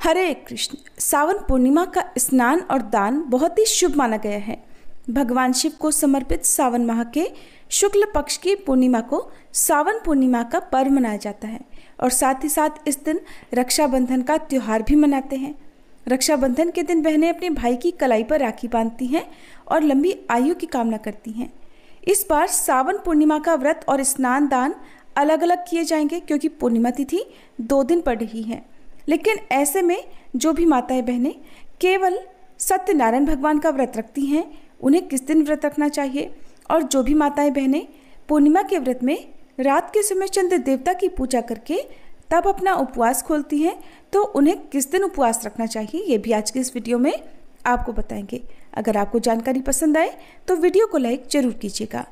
हरे कृष्ण। सावन पूर्णिमा का स्नान और दान बहुत ही शुभ माना गया है। भगवान शिव को समर्पित सावन माह के शुक्ल पक्ष की पूर्णिमा को सावन पूर्णिमा का पर्व मनाया जाता है और साथ ही साथ इस दिन रक्षाबंधन का त्यौहार भी मनाते हैं। रक्षाबंधन के दिन बहनें अपने भाई की कलाई पर राखी बांधती हैं और लंबी आयु की कामना करती हैं। इस बार सावन पूर्णिमा का व्रत और स्नान दान अलग अलग किए जाएंगे क्योंकि पूर्णिमा तिथि 2 दिन पड़ रही है। लेकिन ऐसे में जो भी माताएं बहनें केवल सत्यनारायण भगवान का व्रत रखती हैं, उन्हें किस दिन व्रत रखना चाहिए, और जो भी माताएं बहनें पूर्णिमा के व्रत में रात के समय चंद्र देवता की पूजा करके तब अपना उपवास खोलती हैं, तो उन्हें किस दिन उपवास रखना चाहिए, ये भी आज की इस वीडियो में आपको बताएंगे। अगर आपको जानकारी पसंद आए तो वीडियो को लाइक जरूर कीजिएगा।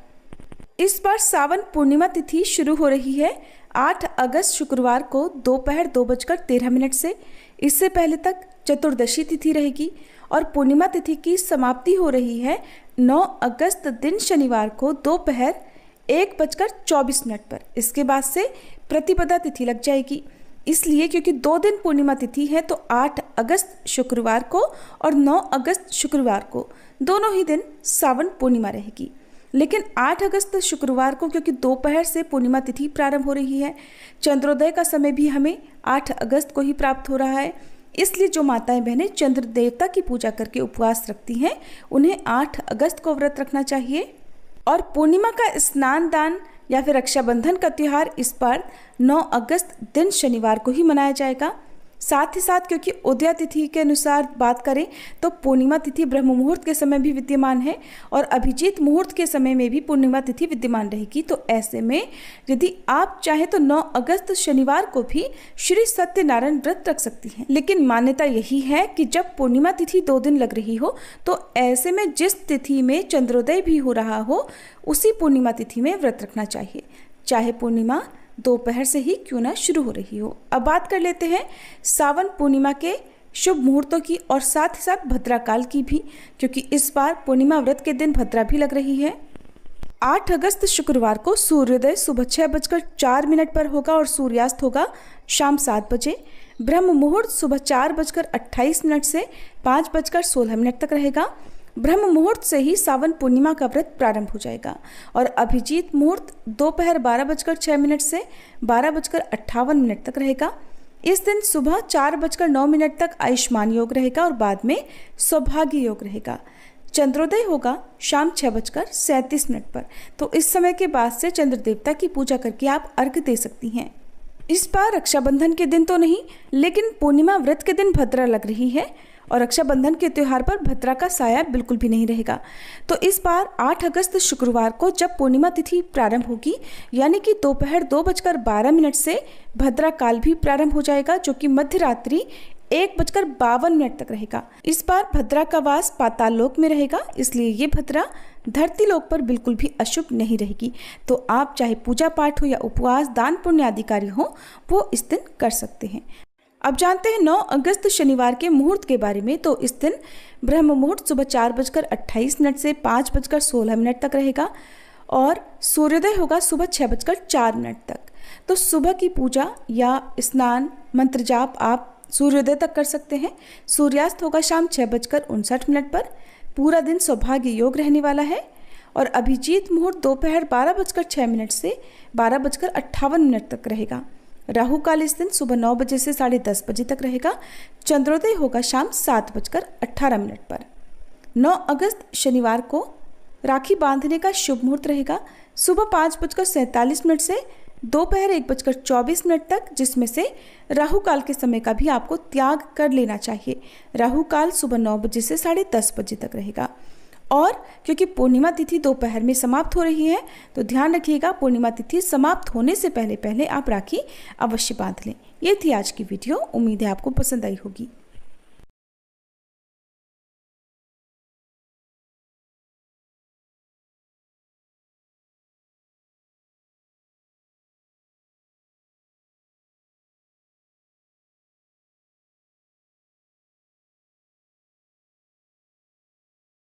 इस बार सावन पूर्णिमा तिथि शुरू हो रही है 8 अगस्त शुक्रवार को दोपहर 2:13 से। इससे पहले तक चतुर्दशी तिथि रहेगी और पूर्णिमा तिथि की समाप्ति हो रही है 9 अगस्त दिन शनिवार को दोपहर 1:24 पर। इसके बाद से प्रतिपदा तिथि लग जाएगी, इसलिए क्योंकि 2 दिन पूर्णिमा तिथि है तो 8 अगस्त शुक्रवार को और 9 अगस्त शुक्रवार को दोनों ही दिन सावन पूर्णिमा रहेगी। लेकिन 8 अगस्त शुक्रवार को क्योंकि दोपहर से पूर्णिमा तिथि प्रारंभ हो रही है, चंद्रोदय का समय भी हमें 8 अगस्त को ही प्राप्त हो रहा है, इसलिए जो माताएं बहनें चंद्र देवता की पूजा करके उपवास रखती हैं उन्हें 8 अगस्त को व्रत रखना चाहिए। और पूर्णिमा का स्नान दान या फिर रक्षाबंधन का त्यौहार इस बार 9 अगस्त दिन शनिवार को ही मनाया जाएगा। साथ ही साथ क्योंकि उदया तिथि के अनुसार बात करें तो पूर्णिमा तिथि ब्रह्म मुहूर्त के समय भी विद्यमान है और अभिजीत मुहूर्त के समय में भी पूर्णिमा तिथि विद्यमान रहेगी। तो ऐसे में यदि आप चाहें तो 9 अगस्त शनिवार को भी श्री सत्यनारायण व्रत रख सकती हैं। लेकिन मान्यता यही है कि जब पूर्णिमा तिथि 2 दिन लग रही हो तो ऐसे में जिस तिथि में चंद्रोदय भी हो रहा हो उसी पूर्णिमा तिथि में व्रत रखना चाहिए, चाहे पूर्णिमा दोपहर से ही क्यों ना शुरू हो रही हो। अब बात कर लेते हैं सावन पूर्णिमा के शुभ मुहूर्तों की और साथ ही साथ भद्रा काल की भी, क्योंकि इस बार पूर्णिमा व्रत के दिन भद्रा भी लग रही है। 8 अगस्त शुक्रवार को सूर्योदय सुबह 6:04 पर होगा और सूर्यास्त होगा शाम 7 बजे। ब्रह्म मुहूर्त सुबह 4:28 से 5:16 तक रहेगा। ब्रह्म मुहूर्त से ही सावन पूर्णिमा का व्रत प्रारंभ हो जाएगा और अभिजीत मुहूर्त दोपहर 12:06 से 12:58 तक रहेगा। इस दिन सुबह 4:09 तक आयुष्मान योग रहेगा और बाद में सौभाग्य योग रहेगा। चंद्रोदय होगा शाम 6:37 पर, तो इस समय के बाद से चंद्र देवता की पूजा करके आप अर्घ्य दे सकती हैं। इस बार रक्षाबंधन के दिन तो नहीं, लेकिन पूर्णिमा व्रत के दिन भद्रा लग रही है और रक्षाबंधन के त्यौहार पर भद्रा का साया बिल्कुल भी नहीं रहेगा। तो इस बार 8 अगस्त शुक्रवार को जब पूर्णिमा तिथि प्रारंभ होगी यानी कि दोपहर 2:12 से भद्रा काल भी प्रारंभ हो जाएगा, जो कि मध्य रात्रि 1:52 तक रहेगा। इस बार भद्रा का वास पाताल लोक में रहेगा, इसलिए ये भद्रा धरती लोक पर बिल्कुल भी अशुभ नहीं रहेगी। तो आप चाहे पूजा पाठ हो या उपवास दान पुण्य आदि कार्य हो वो इस दिन कर सकते हैं। अब जानते हैं 9 अगस्त शनिवार के मुहूर्त के बारे में। तो इस दिन ब्रह्म मुहूर्त सुबह 4:28 से 5:16 तक रहेगा और सूर्योदय होगा सुबह 6:04 तक। तो सुबह की पूजा या स्नान मंत्र जाप आप सूर्योदय तक कर सकते हैं। सूर्यास्त होगा शाम 6:59 पर। पूरा दिन सौभाग्य योग रहने वाला है और अभिजीत मुहूर्त दोपहर 12:06 से 12:58 तक रहेगा। राहु काल इस दिन सुबह 9 बजे से 10:30 बजे तक रहेगा। चंद्रोदय होगा शाम 7:18 पर। 9 अगस्त शनिवार को राखी बांधने का शुभ मुहूर्त रहेगा सुबह 5:47 से दोपहर 1:24 तक, जिसमें से राहु काल के समय का भी आपको त्याग कर लेना चाहिए। राहु काल सुबह 9 बजे से 10:30 बजे तक रहेगा। और क्योंकि पूर्णिमा तिथि दोपहर में समाप्त हो रही है तो ध्यान रखिएगा पूर्णिमा तिथि समाप्त होने से पहले पहले आप राखी अवश्य बांध लें। ये थी आज की वीडियो, उम्मीद है आपको पसंद आई होगी।